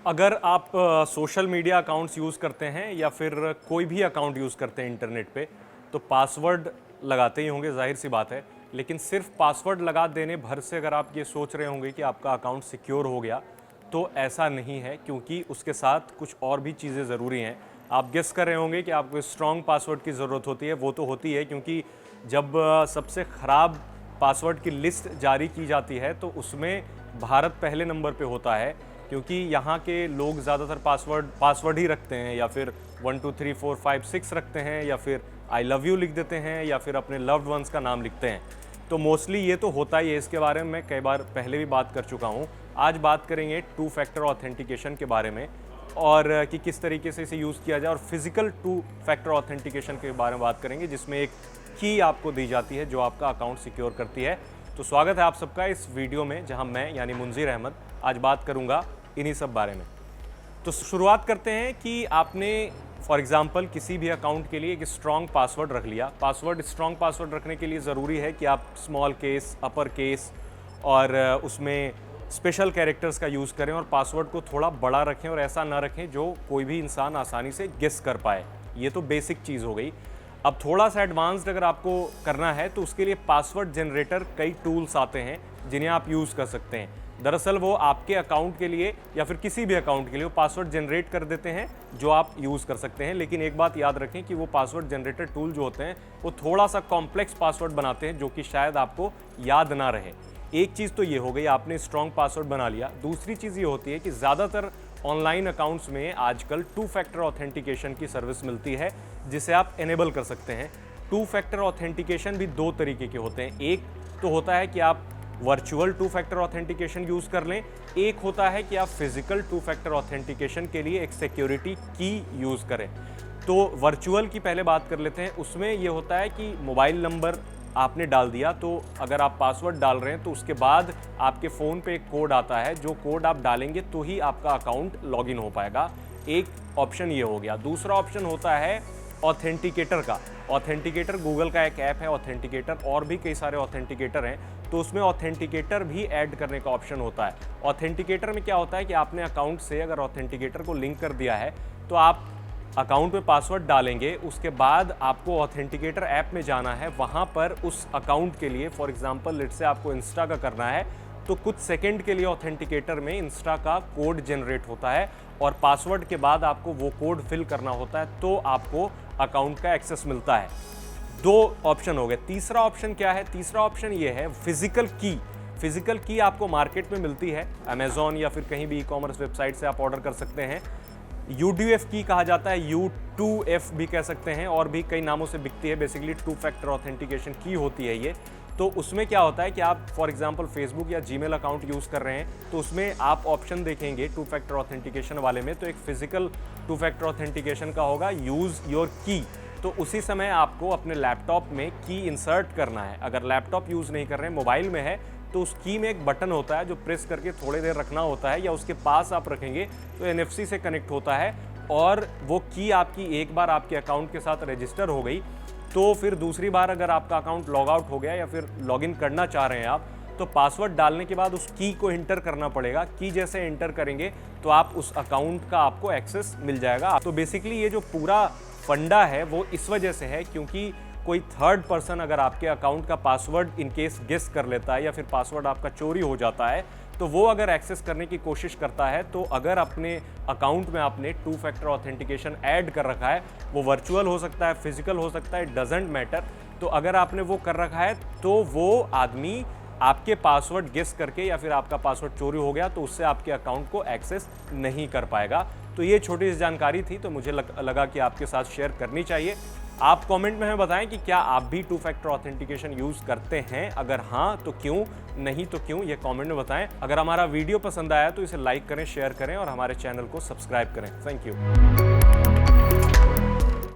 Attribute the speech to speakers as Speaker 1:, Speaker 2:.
Speaker 1: अगर आप social media accounts use करते हैं या फिर कोई भी अकाउंट यूज़ करते हैं इंटरनेट पे, तो पासवर्ड लगाते ही होंगे, जाहिर सी बात है। लेकिन सिर्फ पासवर्ड लगा देने भर से अगर आप ये सोच रहे होंगे कि आपका अकाउंट सिक्योर हो गया, तो ऐसा नहीं है, क्योंकि उसके साथ कुछ और भी चीज़ें ज़रूरी हैं। आप गेस कर रहे होंगे कि आपको स्ट्रॉन्ग पासवर्ड की ज़रूरत होती है। वो तो होती है, क्योंकि जब सबसे ख़राब पासवर्ड की लिस्ट जारी की जाती है तो उसमें भारत पहले नंबर पे होता है, क्योंकि यहाँ के लोग ज़्यादातर पासवर्ड ही रखते हैं, या फिर 1 2 3 4 5 6 रखते हैं, या फिर आई लव यू लिख देते हैं, या फिर अपने लव्ड वंस का नाम लिखते हैं। तो मोस्टली ये तो होता ही है। इसके बारे में मैं कई बार पहले भी बात कर चुका हूँ। आज बात करेंगे 2 फैक्टर ऑथेंटिकेशन के बारे में, और कि किस तरीके से इसे यूज़ किया जाए, और फिजिकल 2 फैक्टर ऑथेंटिकेशन के बारे में बात करेंगे, जिसमें एक की आपको दी जाती है जो आपका अकाउंट सिक्योर करती है। तो स्वागत है आप सबका इस वीडियो में, जहां मैं यानी मुंजीर अहमद आज बात करूंगा इन्हीं सब बारे में। तो शुरुआत करते हैं कि आपने फॉर एग्जांपल किसी भी अकाउंट के लिए एक स्ट्रॉन्ग पासवर्ड रख लिया। स्ट्रॉन्ग पासवर्ड रखने के लिए ज़रूरी है कि आप स्मॉल केस, अपर केस और उसमें स्पेशल कैरेक्टर्स का यूज़ करें, और पासवर्ड को थोड़ा बड़ा रखें और ऐसा ना रखें जो कोई भी इंसान आसानी से गेस कर पाए। ये तो बेसिक चीज़ हो गई। अब थोड़ा सा एडवांस्ड अगर आपको करना है तो उसके लिए पासवर्ड जनरेटर कई टूल्स आते हैं जिन्हें आप यूज़ कर सकते हैं। दरअसल वो आपके अकाउंट के लिए या फिर किसी भी अकाउंट के लिए वो पासवर्ड जनरेट कर देते हैं जो आप यूज़ कर सकते हैं। लेकिन एक बात याद रखें कि वो पासवर्ड जनरेटर टूल जो होते हैं वो थोड़ा सा कॉम्प्लेक्स पासवर्ड बनाते हैं, जो कि शायद आपको याद ना रहे। एक चीज़ तो ये हो गई, आपने स्ट्रॉन्ग पासवर्ड बना लिया। दूसरी चीज़ ये होती है कि ज़्यादातर ऑनलाइन अकाउंट्स में आजकल 2 फैक्टर ऑथेंटिकेशन की सर्विस मिलती है, जिसे आप इनेबल कर सकते हैं। 2 फैक्टर ऑथेंटिकेशन भी 2 तरीके के होते हैं। एक तो होता है कि आप वर्चुअल 2 फैक्टर ऑथेंटिकेशन यूज़ कर लें, एक होता है कि आप फिजिकल 2 फैक्टर ऑथेंटिकेशन के लिए एक सिक्योरिटी की यूज़ करें। तो वर्चुअल की पहले बात कर लेते हैं। उसमें ये होता है कि मोबाइल नंबर आपने डाल दिया, तो अगर आप पासवर्ड डाल रहे हैं तो उसके बाद आपके फ़ोन पे एक कोड आता है, जो कोड आप डालेंगे तो ही आपका अकाउंट लॉगिन हो पाएगा। एक ऑप्शन ये हो गया। दूसरा ऑप्शन होता है ऑथेंटिकेटर का। ऑथेंटिकेटर गूगल का एक ऐप है ऑथेंटिकेटर, और भी कई सारे ऑथेंटिकेटर हैं, तो उसमें ऑथेंटिकेटर भी ऐड करने का ऑप्शन होता है। ऑथेंटिकेटर में क्या होता है कि आपने अकाउंट से अगर ऑथेंटिकेटर को लिंक कर दिया है तो आप अकाउंट में पासवर्ड डालेंगे, उसके बाद आपको ऑथेंटिकेटर ऐप में जाना है। वहाँ पर उस अकाउंट के लिए फॉर एग्जांपल लेट्स से आपको इंस्टा का करना है, तो कुछ सेकंड के लिए ऑथेंटिकेटर में इंस्टा का कोड जनरेट होता है, और पासवर्ड के बाद आपको वो कोड फिल करना होता है, तो आपको अकाउंट का एक्सेस मिलता है। 2 ऑप्शन हो गए। तीसरा ऑप्शन क्या है? तीसरा ऑप्शन ये है फिजिकल की। फिजिकल की आपको मार्केट में मिलती है, अमेजॉन या फिर कहीं भी ई-कॉमर्स वेबसाइट से आप ऑर्डर कर सकते हैं। UDF की कहा जाता है, U2F भी कह सकते हैं, और भी कई नामों से बिकती है। बेसिकली 2 फैक्टर ऑथेंटिकेशन की होती है ये। तो उसमें क्या होता है कि आप फॉर एग्जांपल फेसबुक या जीमेल अकाउंट यूज़ कर रहे हैं, तो उसमें आप ऑप्शन देखेंगे 2 फैक्टर ऑथेंटिकेशन वाले में, तो एक फिजिकल 2 फैक्टर ऑथेंटिकेशन का होगा, यूज़ योर की। तो उसी समय आपको अपने लैपटॉप में की इंसर्ट करना है। अगर लैपटॉप यूज़ नहीं कर रहे हैं, मोबाइल में है, तो उस की में एक बटन होता है जो प्रेस करके थोड़ी देर रखना होता है, या उसके पास आप रखेंगे तो NFC से कनेक्ट होता है, और वो की आपकी एक बार आपके अकाउंट के साथ रजिस्टर हो गई, तो फिर दूसरी बार अगर आपका अकाउंट लॉग आउट हो गया या फिर लॉगिन करना चाह रहे हैं आप, तो पासवर्ड डालने के बाद उस की को इंटर करना पड़ेगा। की जैसे इंटर करेंगे तो आप उस अकाउंट का आपको एक्सेस मिल जाएगा। तो बेसिकली ये जो पूरा फंडा है वो इस वजह से है क्योंकि कोई थर्ड पर्सन अगर आपके अकाउंट का पासवर्ड इन केस गेस कर लेता है, या फिर पासवर्ड आपका चोरी हो जाता है, तो वो अगर एक्सेस करने की कोशिश करता है, तो अगर अपने अकाउंट में आपने 2 फैक्टर ऑथेंटिकेशन ऐड कर रखा है, वो वर्चुअल हो सकता है, फिजिकल हो सकता है, डजंट मैटर, तो अगर आपने वो कर रखा है तो वो आदमी आपके पासवर्ड गेस करके या फिर आपका पासवर्ड चोरी हो गया तो उससे आपके अकाउंट को एक्सेस नहीं कर पाएगा। तो ये छोटी सी जानकारी थी, तो मुझे लगा कि आपके साथ शेयर करनी चाहिए। आप कमेंट में हमें बताएं कि क्या आप भी 2 फैक्टर ऑथेंटिकेशन यूज़ करते हैं, अगर हाँ तो क्यों, नहीं तो क्यों, ये कमेंट में बताएं। अगर हमारा वीडियो पसंद आया तो इसे लाइक करें, शेयर करें और हमारे चैनल को सब्सक्राइब करें। Thank you.